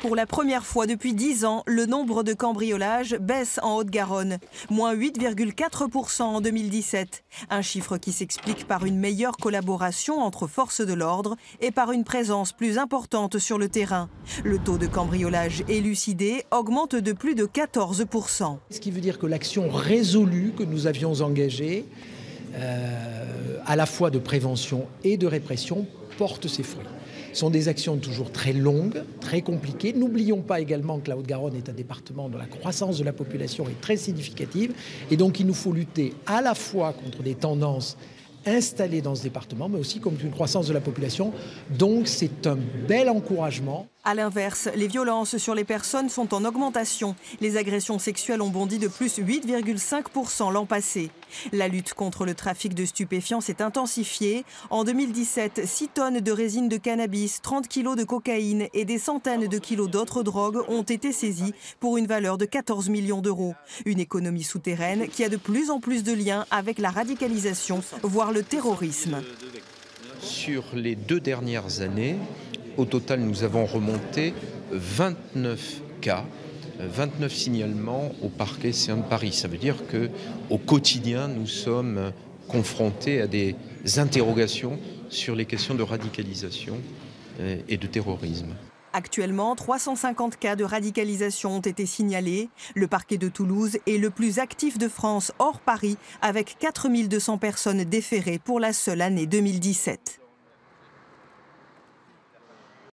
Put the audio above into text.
Pour la première fois depuis 10 ans, le nombre de cambriolages baisse en Haute-Garonne, moins 8,4% en 2017. Un chiffre qui s'explique par une meilleure collaboration entre forces de l'ordre et par une présence plus importante sur le terrain. Le taux de cambriolage élucidé augmente de plus de 14%. Ce qui veut dire que l'action résolue que nous avions engagée, à la fois de prévention et de répression, porte ses fruits. Ce sont des actions toujours très longues, très compliquées. N'oublions pas également que la Haute-Garonne est un département dont la croissance de la population est très significative. Et donc il nous faut lutter à la fois contre des tendances installées dans ce département, mais aussi contre une croissance de la population. Donc c'est un bel encouragement. A l'inverse, les violences sur les personnes sont en augmentation. Les agressions sexuelles ont bondi de plus 8,5% l'an passé. La lutte contre le trafic de stupéfiants s'est intensifiée. En 2017, 6 tonnes de résine de cannabis, 30 kilos de cocaïne et des centaines de kilos d'autres drogues ont été saisies pour une valeur de 14 millions d'euros. Une économie souterraine qui a de plus en plus de liens avec la radicalisation, voire le terrorisme. Sur les 2 dernières années, au total, nous avons remonté 29 cas, 29 signalements au parquet C1 de Paris. Ça veut dire qu'au quotidien, nous sommes confrontés à des interrogations sur les questions de radicalisation et de terrorisme. Actuellement, 350 cas de radicalisation ont été signalés. Le parquet de Toulouse est le plus actif de France hors Paris, avec 4200 personnes déférées pour la seule année 2017.